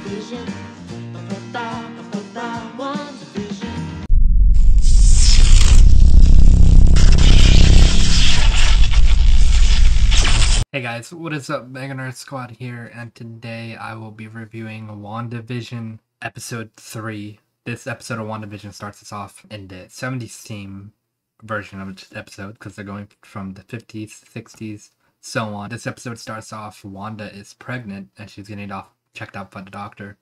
WandaVision. WandaVision. Hey guys, what is up? MegaNerd Squad here, and today I will be reviewing WandaVision Episode 3. This episode of WandaVision starts us off in the 70s theme version of this episode, because they're going from the 50s, 60s, so on. This episode starts off, Wanda is pregnant, and she's getting checked out by the doctor.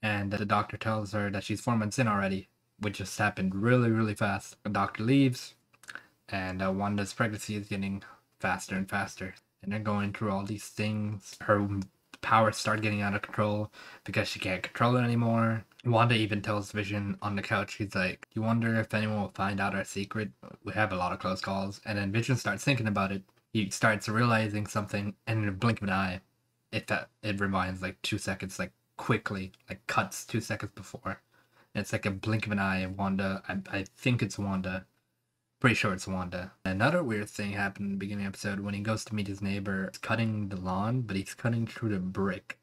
And the doctor tells her that she's 4 months in already, which just happened really, really fast. The doctor leaves, and Wanda's pregnancy is getting faster and faster. And they're going through all these things. Her powers start getting out of control because she can't control it anymore. Wanda even tells Vision on the couch, she's like, you wonder if anyone will find out our secret? We have a lot of close calls. And then Vision starts thinking about it. He starts realizing something, and in a blink of an eye, it rewinds like 2 seconds, like quickly, like cuts 2 seconds before. And it's like a blink of an eye. Wanda, I think it's Wanda. Pretty sure it's Wanda. Another weird thing happened in the beginning of the episode when he goes to meet his neighbor. He's cutting the lawn, but he's cutting through the brick.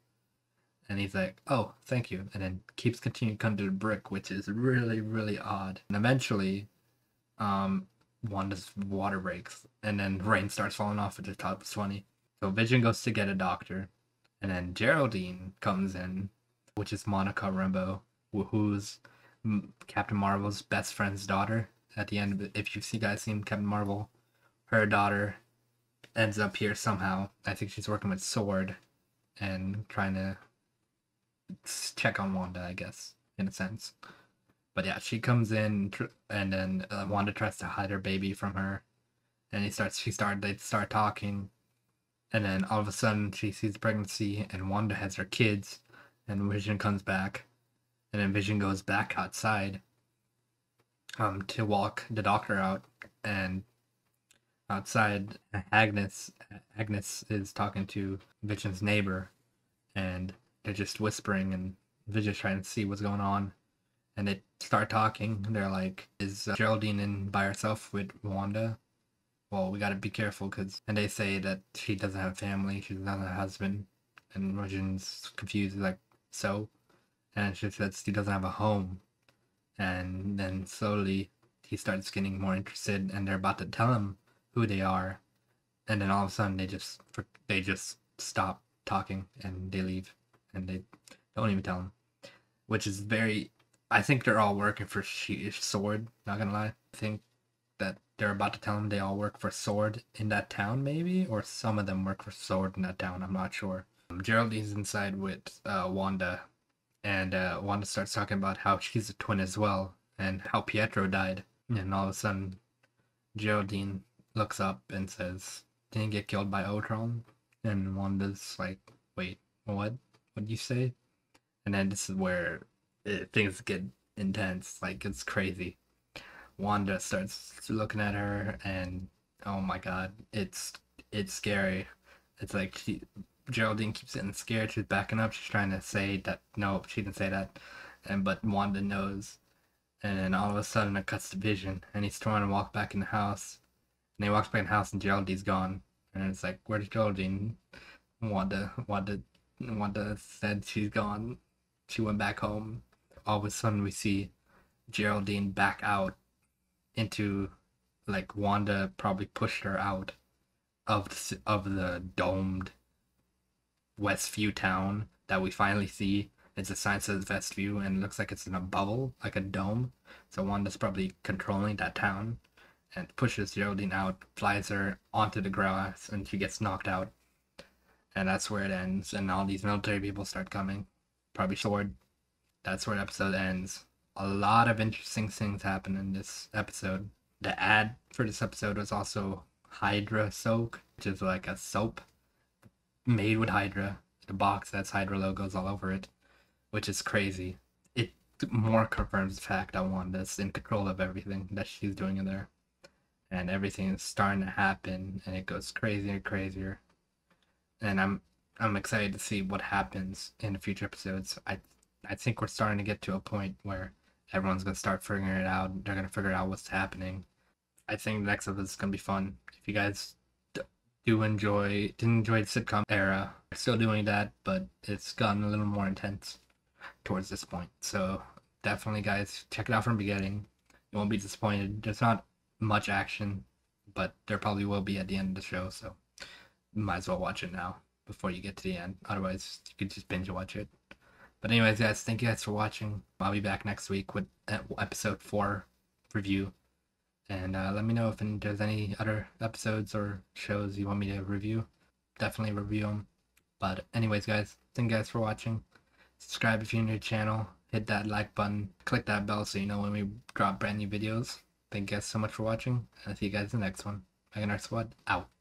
And he's like, oh, thank you. And then keeps continuing cutting through the brick, which is really, really odd. And eventually, Wanda's water breaks. And then rain starts falling off at the top. It's funny. So Vision goes to get a doctor. And then Geraldine comes in, which is Monica Rambeau, who's Captain Marvel's best friend's daughter. At the end of it, if you've guys seen Captain Marvel, her daughter ends up here somehow. I think she's working with Sword and trying to check on Wanda, I guess, in a sense. But yeah, she comes in, and then Wanda tries to hide her baby from her, and they start talking, and then all of a sudden she sees the pregnancy, and Wanda has her kids, and Vision comes back, and then Vision goes back outside to walk the doctor out, and outside Agnes is talking to Vision's neighbor, and they're just whispering, and Vision's trying to see what's going on, and they start talking. They're like, is Geraldine in by herself with Wanda? Well, we gotta be careful, and they say that she doesn't have a family, she doesn't have a husband, and Vision's confused, like, so? And she says she doesn't have a home. And then slowly he starts getting more interested, and they're about to tell him who they are, and then all of a sudden they just stop talking and they leave, and they don't even tell him, which is I think they're all working for Sword, not gonna lie. I think that they're about to tell him they all work for Sword in that town, maybe, or some of them work for Sword in that town, I'm not sure. Geraldine's inside with Wanda, and Wanda starts talking about how she's a twin as well, and how Pietro died. And all of a sudden, Geraldine looks up and says, didn't get killed by Ultron? And Wanda's like, wait, what? What did you say? And then this is where things get intense. Like, it's crazy. Wanda starts looking at her, and oh my god, it's scary. It's like Geraldine keeps getting scared. She's backing up. She's trying to say that no, she didn't say that, but Wanda knows. And then all of a sudden it cuts to Vision, and he's trying to walk back in the house. And he walks back in the house, and Geraldine's gone. And it's like, where's Geraldine? Wanda said she's gone. She went back home. All of a sudden we see Geraldine back out into, like, Wanda probably pushed her out of the domed Westview town that we finally see. It's a sign that says Westview, and it looks like it's in a bubble, like a dome. So Wanda's probably controlling that town, and pushes Geraldine out, flies her onto the grass, and she gets knocked out. And that's where it ends, and all these military people start coming. Probably Sword. That's where the episode ends. A lot of interesting things happen in this episode. The ad for this episode was also Hydra Soak, which is like a soap made with Hydra. The box has Hydra logos all over it, which is crazy. It more confirms the fact that Wanda's in control of everything that she's doing in there, and everything is starting to happen, and it goes crazier and crazier. And I'm excited to see what happens in the future episodes. I think we're starting to get to a point where everyone's gonna start figuring it out. They're gonna figure out what's happening. I think the next episode is gonna be fun. If you guys did enjoy the sitcom era. We're still doing that, but it's gotten a little more intense towards this point. So definitely, guys, check it out from the beginning. You won't be disappointed. There's not much action, but there probably will be at the end of the show. So you might as well watch it now before you get to the end. Otherwise, you could just binge watch it. But anyways, guys, thank you guys for watching. I'll be back next week with episode 4 review. And let me know if there's any other episodes or shows you want me to review. Definitely review them. But anyways, guys, thank you guys for watching. Subscribe if you're new to the channel. Hit that like button. Click that bell so you know when we drop brand new videos. Thank you guys so much for watching. And I'll see you guys in the next one. MegaNerd Squad, out.